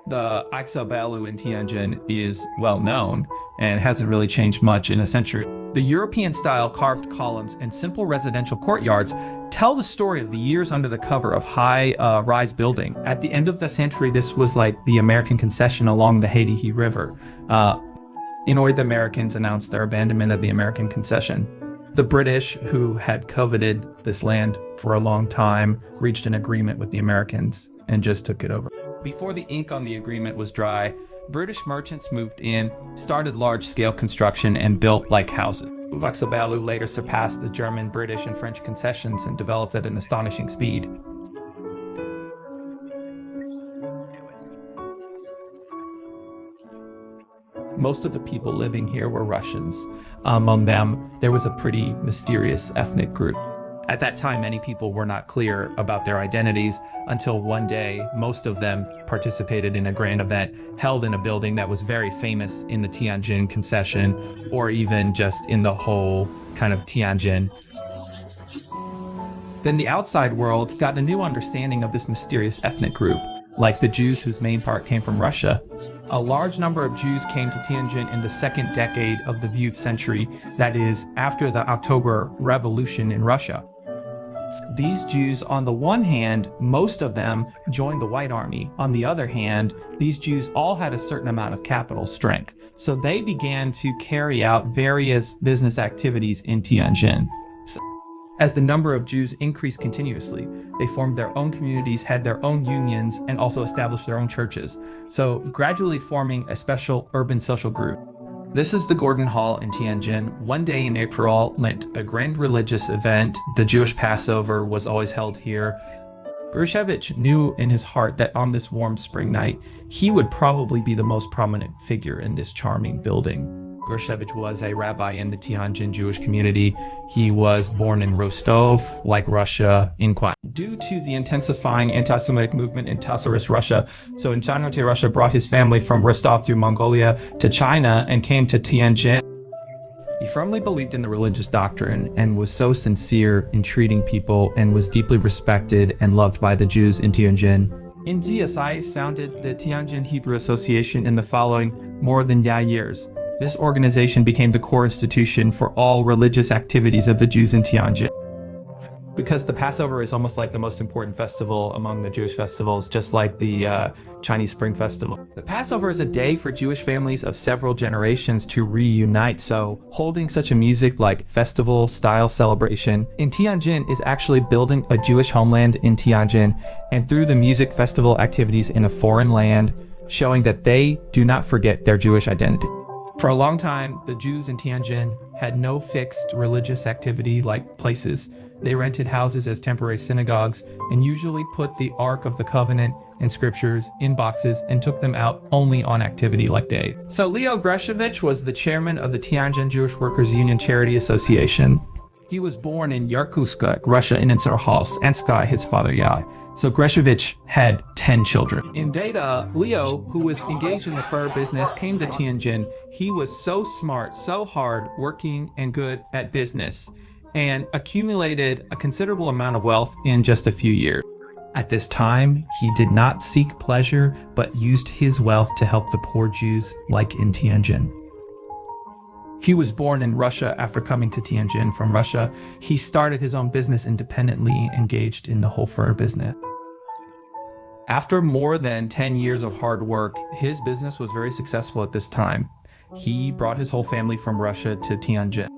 The Ixabalu in Tianjin is well known and hasn't really changed much in a century. The European-style carved columns and simple residential courtyards tell the story of the years under the cover of high-rise building. At the end of the century, this was like the American concession along the Haiti River. Annoyed, the Americans announced their abandonment of the American concession. The British, who had coveted this land for a long time, reached an agreement with the Americans and just took it over. Before the ink on the agreement was dry, British merchants moved in, started large-scale construction, and built like houses. Ixabalu later surpassed the German, British, and French concessions and developed at an astonishing speed. Most of the people living here were Russians. Among them, there was a pretty mysterious ethnic group. At that time, many people were not clear about their identities until one day, most of them participated in a grand event held in a building that was very famous in the Tianjin concession, or even just in the whole kind of Tianjin. Then the outside world got a new understanding of this mysterious ethnic group, like the Jews whose main part came from Russia. A large number of Jews came to Tianjin in the second decade of the youth century, that is, after the October Revolution in Russia. These Jews, on the one hand, most of them joined the White Army. On the other hand, these Jews all had a certain amount of capital strength, so they began to carry out various business activities in Tianjin. As the number of Jews increased continuously, they formed their own communities, had their own unions, and also established their own churches, so gradually forming a special urban social group. This is the Gordon Hall in Tianjin. One day in April meant a grand religious event. The Jewish Passover was always held here. Grushevich knew in his heart that on this warm spring night, he would probably be the most prominent figure in this charming building. Grushevich was a rabbi in the Tianjin Jewish community. He was born in Rostov, like Russia, in Quan. Due to the intensifying anti-Semitic movement in Tsarist Russia, so in Tsarist Russia brought his family from Rostov through Mongolia to China and came to Tianjin. He firmly believed in the religious doctrine and was so sincere in treating people and was deeply respected and loved by the Jews in Tianjin. In ZSI founded the Tianjin Hebrew Association in the following more than years. This organization became the core institution for all religious activities of the Jews in Tianjin. Because the Passover is almost like the most important festival among the Jewish festivals, just like the Chinese Spring Festival. The Passover is a day for Jewish families of several generations to reunite, so holding such a music like festival-style celebration in Tianjin is actually building a Jewish homeland in Tianjin, and through the music festival activities in a foreign land, showing that they do not forget their Jewish identity. For a long time, the Jews in Tianjin had no fixed religious activity like places. They rented houses as temporary synagogues and usually put the Ark of the Covenant and scriptures in boxes and took them out only on activity like days. So Leo Grushevich was the chairman of the Tianjin Jewish Workers Union Charity Association. He was born in Yakutsk, Russia, in Anskai, his father Yai. So Grushevich had 10 children. In data, Leo, who was engaged in the fur business, came to Tianjin. He was so smart, so hard working, and good at business, and accumulated a considerable amount of wealth in just a few years. At this time, he did not seek pleasure, but used his wealth to help the poor Jews, like in Tianjin. He was born in Russia. After coming to Tianjin from Russia, he started his own business independently, engaged in the whole fur business. After more than 10 years of hard work, his business was very successful at this time. He brought his whole family from Russia to Tianjin.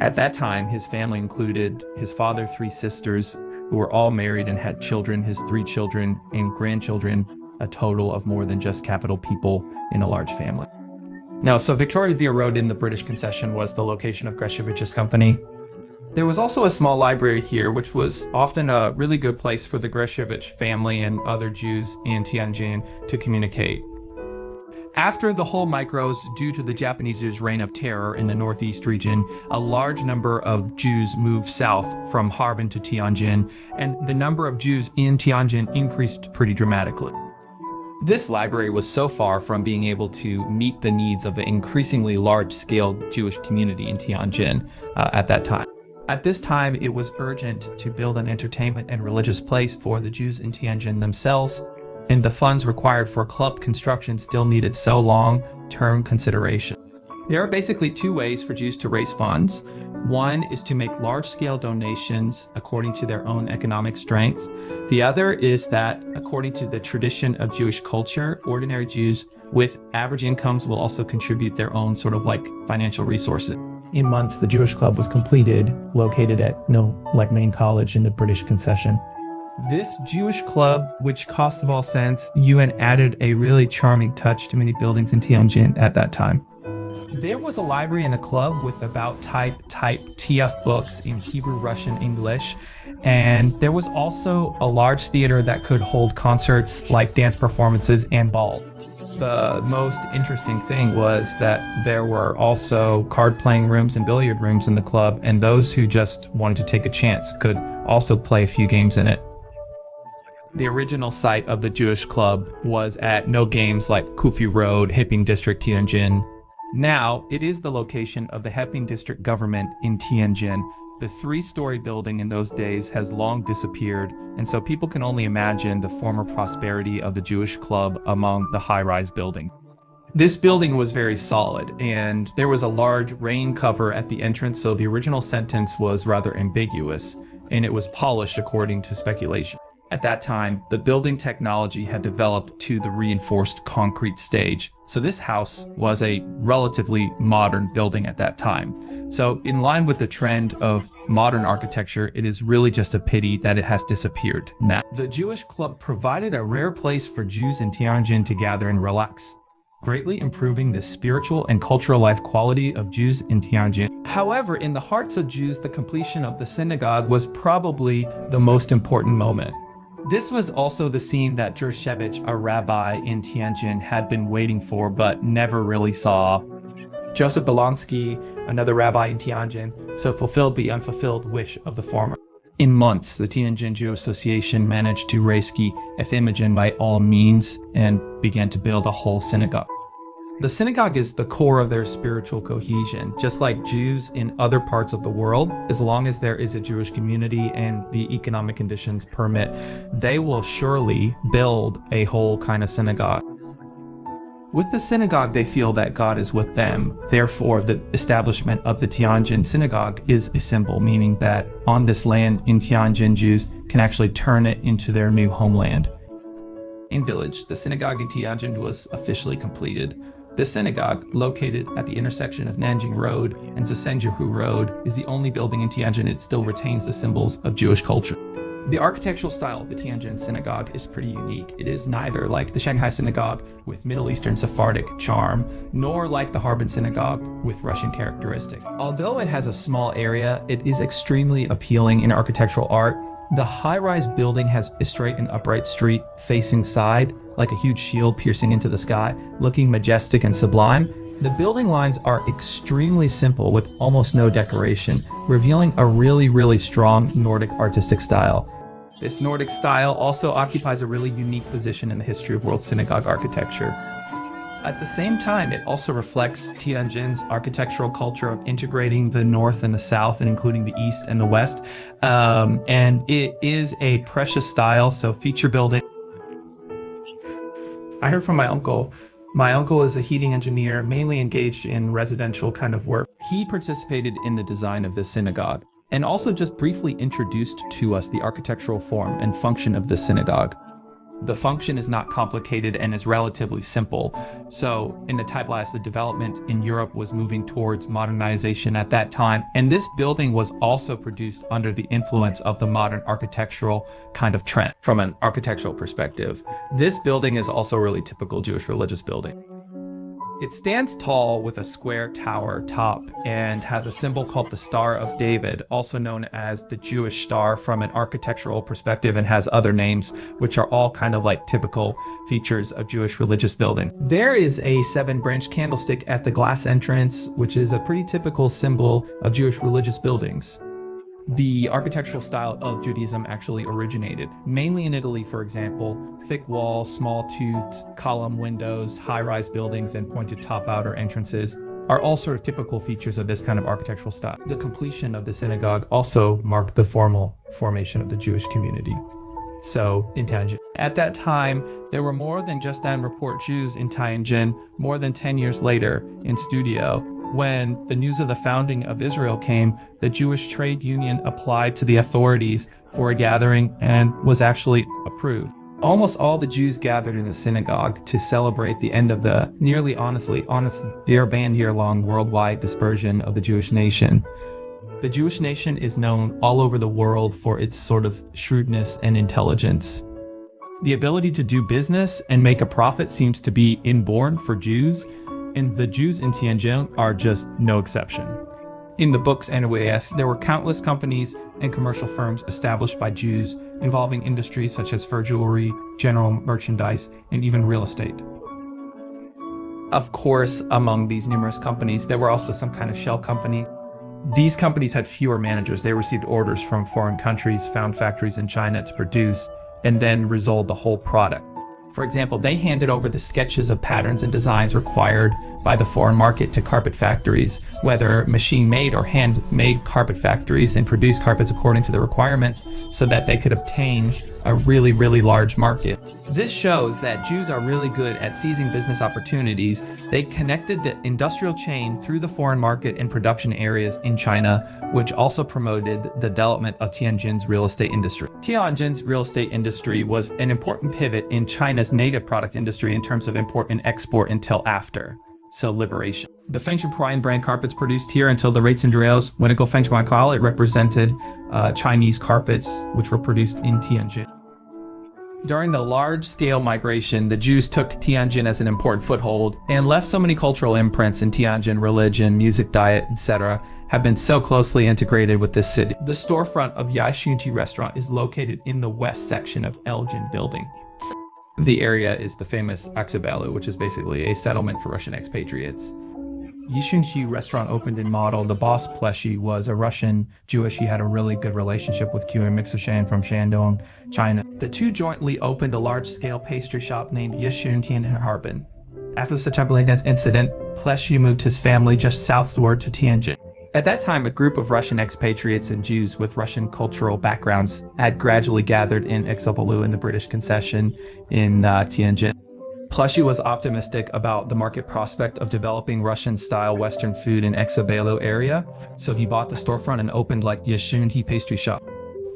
At that time, his family included his father, 3 sisters, who were all married and had children, his 3 children and grandchildren, a total of more than just capital people in a large family. Now, so Victoria Villa Road in the British concession was the location of Grushevich's company. There was also a small library here, which was often a really good place for the Grushevich family and other Jews in Tianjin to communicate. After the whole micros, due to the Japanese reign of terror in the northeast region, a large number of Jews moved south from Harbin to Tianjin, and the number of Jews in Tianjin increased pretty dramatically. This library was so far from being able to meet the needs of the increasingly large-scale Jewish community in Tianjin at that time. At this time, it was urgent to build an entertainment and religious place for the Jews in Tianjin themselves. and the funds required for club construction still needed so long-term consideration. There are basically two ways for Jews to raise funds. One is to make large-scale donations according to their own economic strength. The other is that, according to the tradition of Jewish culture, ordinary Jews with average incomes will also contribute their own sort of like financial resources. In months, the Jewish club was completed, located at main college in the British concession. This Jewish club, which cost of all cents, UN added a really charming touch to many buildings in Tianjin at that time. There was a library in the club with about type TF books in Hebrew, Russian, English, and there was also a large theater that could hold concerts like dance performances and balls. The most interesting thing was that there were also card-playing rooms and billiard rooms in the club, and those who just wanted to take a chance could also play a few games in it. The original site of the Jewish club was at No Games like Kufi Road, Heping District, Tianjin. Now, it is the location of the Heping District government in Tianjin. The three-story building in those days has long disappeared, and so people can only imagine the former prosperity of the Jewish club among the high-rise building. This building was very solid, and there was a large rain cover at the entrance, so the original sentence was rather ambiguous, and it was polished according to speculation. At that time, the building technology had developed to the reinforced concrete stage, so this house was a relatively modern building at that time. So in line with the trend of modern architecture, it is really just a pity that it has disappeared now. The Jewish club provided a rare place for Jews in Tianjin to gather and relax, greatly improving the spiritual and cultural life quality of Jews in Tianjin. However, in the hearts of Jews, the completion of the synagogue was probably the most important moment. This was also the scene that Dershevich, a rabbi in Tianjin, had been waiting for but never really saw. Joseph Bolonsky, another rabbi in Tianjin, so fulfilled the unfulfilled wish of the former. In months, the Tianjin Jewish Association managed to rescue Imogen by all means and began to build a whole synagogue. The synagogue is the core of their spiritual cohesion. Just like Jews in other parts of the world, as long as there is a Jewish community and the economic conditions permit, they will surely build a whole kind of synagogue. With the synagogue, they feel that God is with them. Therefore, the establishment of the Tianjin synagogue is a symbol, meaning that on this land in Tianjin, Jews can actually turn it into their new homeland. In village, the synagogue in Tianjin was officially completed. This synagogue, located at the intersection of Nanjing Road and Zheshenzhihu Road, is the only building in Tianjin that still retains the symbols of Jewish culture. The architectural style of the Tianjin synagogue is pretty unique. It is neither like the Shanghai synagogue with Middle Eastern Sephardic charm, nor like the Harbin synagogue with Russian characteristic. Although it has a small area, it is extremely appealing in architectural art. The high-rise building has a straight and upright street facing side, like a huge shield piercing into the sky, looking majestic and sublime. The building lines are extremely simple with almost no decoration, revealing a really strong Nordic artistic style. This Nordic style also occupies a really unique position in the history of world synagogue architecture. At the same time, it also reflects Tianjin's architectural culture of integrating the north and the south and including the east and the west. And it is a precious style, so feature building. I heard from my uncle. My uncle is a heating engineer, mainly engaged in residential kind of work. He participated in the design of this synagogue and also just briefly introduced to us the architectural form and function of this synagogue. The function is not complicated and is relatively simple. So in the time lapse, the development in Europe was moving towards modernization at that time. And this building was also produced under the influence of the modern architectural kind of trend. From an architectural perspective, this building is also a really typical Jewish religious building. It stands tall with a square tower top and has a symbol called the Star of David, also known as the Jewish Star from an architectural perspective, and has other names, which are all kind of like typical features of Jewish religious building. There is a 7-branch candlestick at the glass entrance, which is a pretty typical symbol of Jewish religious buildings. The architectural style of Judaism actually originated, mainly in Italy, for example. Thick walls, small toot, column windows, high-rise buildings, and pointed top-outer entrances are all sort of typical features of this kind of architectural style. The completion of the synagogue also marked the formal formation of the Jewish community. so in Tianjin. At that time, there were more than just and report Jews in Tianjin. More than 10 years later, in studio, when the news of the founding of Israel came, the Jewish trade union applied to the authorities for a gathering and was actually approved. Almost all the Jews gathered in the synagogue to celebrate the end of the nearly year-long worldwide dispersion of the Jewish nation. The Jewish nation is known all over the world for its sort of shrewdness and intelligence. The ability to do business and make a profit seems to be inborn for Jews, and the Jews in Tianjin are just no exception. In the books anyways, there were countless companies and commercial firms established by Jews involving industries such as fur jewelry, general merchandise, and even real estate. Of course, among these numerous companies, there were also some kind of shell company. These companies had fewer managers. They received orders from foreign countries, found factories in China to produce, and then resold the whole product. For example, they handed over the sketches of patterns and designs required by the foreign market to carpet factories, whether machine-made or hand-made carpet factories, and produced carpets according to the requirements so that they could obtain a really, really large market. This shows that Jews are really good at seizing business opportunities. They connected the industrial chain through the foreign market and production areas in China, which also promoted the development of Tianjin's real estate industry. Tianjin's real estate industry was an important pivot in China's native product industry in terms of import and export until after, so liberation. The Feng Shui brand carpets produced here until the rates and drills. When it go Feng Shui call, it represented Chinese carpets, which were produced in Tianjin. During the large-scale migration, the Jews took Tianjin as an important foothold and left so many cultural imprints in Tianjin. Religion, music, diet, etc. have been so closely integrated with this city. The storefront of Yashunji restaurant is located in the west section of Elgin building. The area is the famous Aksabalu, which is basically a settlement for Russian expatriates. Yishunji restaurant opened in model. The boss, Pleshy, was a Russian Jewish. He had a really good relationship with Q and Mixershan from Shandong, China. The two jointly opened a large-scale pastry shop named Yishunji in Harbin. After the September 11th incident, Pleshy moved his family just southward to Tianjin. At that time, a group of Russian expatriates and Jews with Russian cultural backgrounds had gradually gathered in Aksabalu in the British concession in Tianjin. Pleshy was optimistic about the market prospect of developing Russian-style Western food in Aksabalu area, so he bought the storefront and opened like Yishunji pastry shop.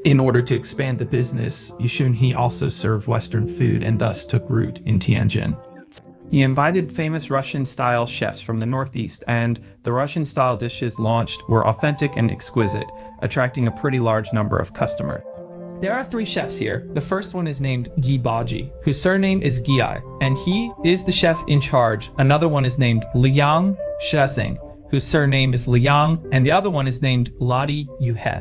In order to expand the business, Yishunji also served Western food and thus took root in Tianjin. He invited famous Russian-style chefs from the Northeast, and the Russian-style dishes launched were authentic and exquisite, attracting a pretty large number of customers. There are 3 chefs here. The first one is named Gi Baji, whose surname is Giai, and he is the chef in charge. Another one is named Liang Shesing, whose surname is Liang, and the other one is named Ladi Yuhe,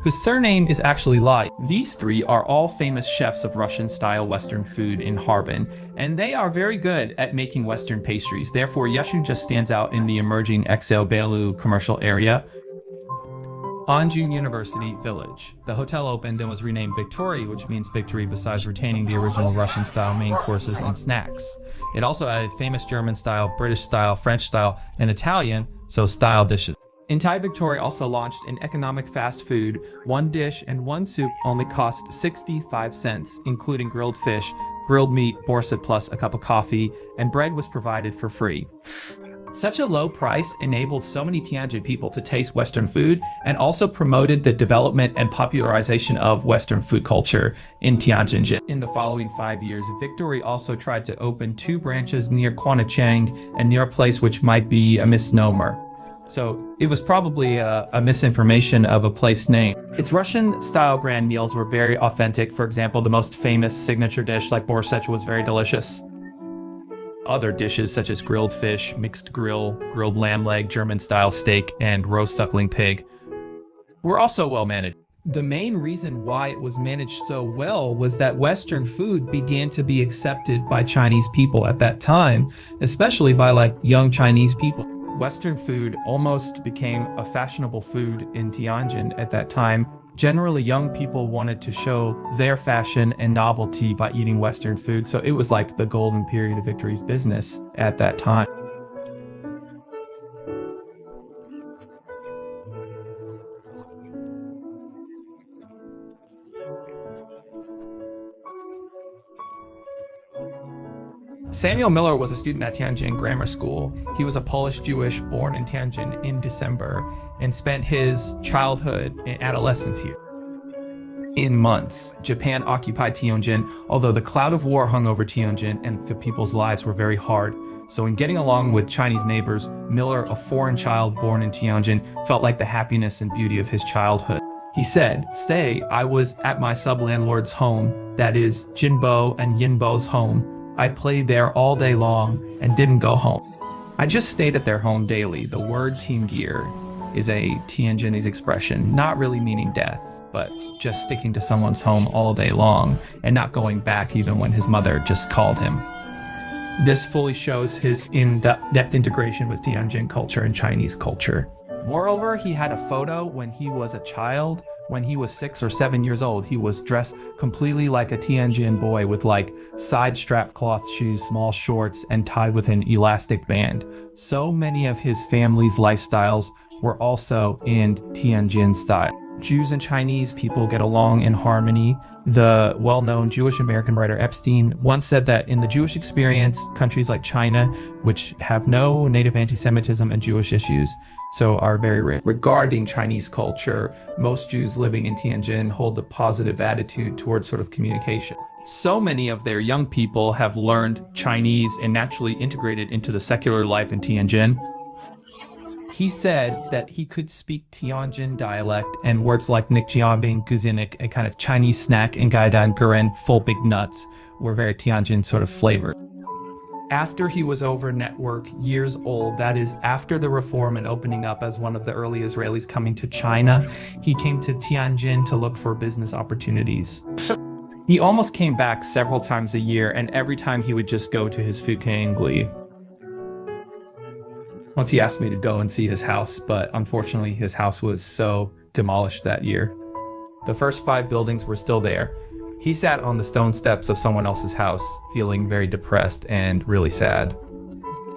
whose surname is actually Lai. These 3 are all famous chefs of Russian-style Western food in Harbin, and they are very good at making Western pastries. Therefore, Yashun just stands out in the emerging Aksabalu commercial area. Anjun University Village. The hotel opened and was renamed Victory, which means victory, besides retaining the original Russian-style main courses and snacks. It also added famous German-style, British-style, French-style, and Italian, so style dishes. In Thai, Victory also launched an economic fast food. 1 dish and 1 soup only cost 65 cents, including grilled fish, grilled meat, borscht plus a cup of coffee, and bread was provided for free. Such a low price enabled so many Tianjin people to taste Western food and also promoted the development and popularization of Western food culture in Tianjin. In the following 5 years, Victory also tried to open 2 branches near Quanacheng and near a place which might be a misnomer. So it was probably a misinformation of a place name. Its Russian-style grand meals were very authentic. For example, the most famous signature dish like borscht was very delicious. Other dishes such as grilled fish, mixed grill, grilled lamb leg, German-style steak, and roast suckling pig were also well managed. The main reason why it was managed so well was that Western food began to be accepted by Chinese people at that time, especially by like young Chinese people. Western food almost became a fashionable food in Tianjin at that time. Generally, young people wanted to show their fashion and novelty by eating Western food, so it was like the golden period of Victory's business at that time. Samuel Miller was a student at Tianjin Grammar School. He was a Polish Jewish born in Tianjin in December and spent his childhood and adolescence here. In months, Japan occupied Tianjin, although the cloud of war hung over Tianjin and the people's lives were very hard. So in getting along with Chinese neighbors, Miller, a foreign child born in Tianjin, felt like the happiness and beauty of his childhood. He said, I was at my sub-landlord's home, that is Jinbo and Yinbo's home. I played there all day long and didn't go home. I just stayed at their home daily. The word Tianjir is a Tianjinese expression, not really meaning death, but just sticking to someone's home all day long and not going back even when his mother just called him. This fully shows his in-depth integration with Tianjin culture and Chinese culture. Moreover, he had a photo when he was a child. When he was 6 or 7 years old, he was dressed completely like a Tianjin boy with like side-strap cloth shoes, small shorts, and tied with an elastic band. So many of his family's lifestyles were also in Tianjin style. Jews and Chinese people get along in harmony. The well-known Jewish American writer Epstein once said that in the Jewish experience, countries like China, which have no native anti-Semitism and Jewish issues, so are very rich. Regarding Chinese culture, most Jews living in Tianjin hold a positive attitude towards sort of communication. So many of their young people have learned Chinese and naturally integrated into the secular life in Tianjin. He said that he could speak Tianjin dialect and words like nikjiabing, guzinik, a kind of Chinese snack, and gaidan guren, full big nuts, were very Tianjin sort of flavored. After he was over network, years old, that is after the reform and opening up as one of the early Israelis coming to China, he came to Tianjin to look for business opportunities. He almost came back several times a year, and every time he would just go to his Fukang Gli. Once he asked me to go and see his house, but unfortunately his house was so demolished that year. The first 5 buildings were still there. He sat on the stone steps of someone else's house, feeling very depressed and really sad.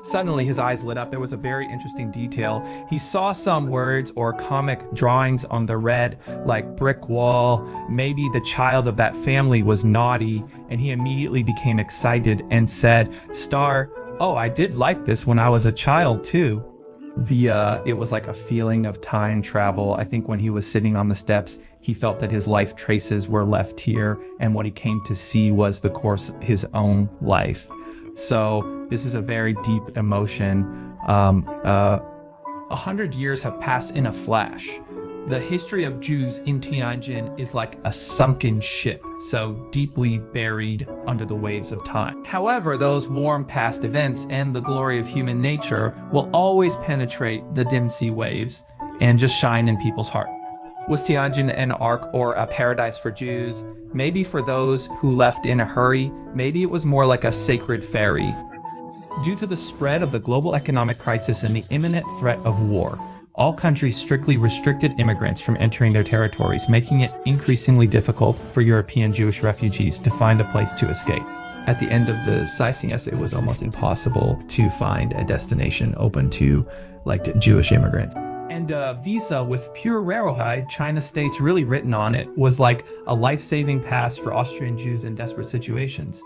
Suddenly his eyes lit up. There was a very interesting detail. He saw some words or comic drawings on the red, like brick wall. Maybe the child of that family was naughty, and he immediately became excited and said, "Oh, I did like this when I was a child too." It was like a feeling of time travel. I think when he was sitting on the steps, he felt that his life traces were left here, and what he came to see was the course of his own life. So this is a very deep emotion. 100 years have passed in a flash. The history of Jews in Tianjin is like a sunken ship, so deeply buried under the waves of time. However, those warm past events and the glory of human nature will always penetrate the dim sea waves and just shine in people's heart. Was Tianjin an ark or a paradise for Jews? Maybe for those who left in a hurry. Maybe it was more like a sacred ferry. Due to the spread of the global economic crisis and the imminent threat of war, all countries strictly restricted immigrants from entering their territories, making it increasingly difficult for European Jewish refugees to find a place to escape. At the end of the sightseeing essay, it was almost impossible to find a destination open to Jewish immigrants. And a visa with pure railroad, China states really written on it, was like a life-saving pass for Austrian Jews in desperate situations.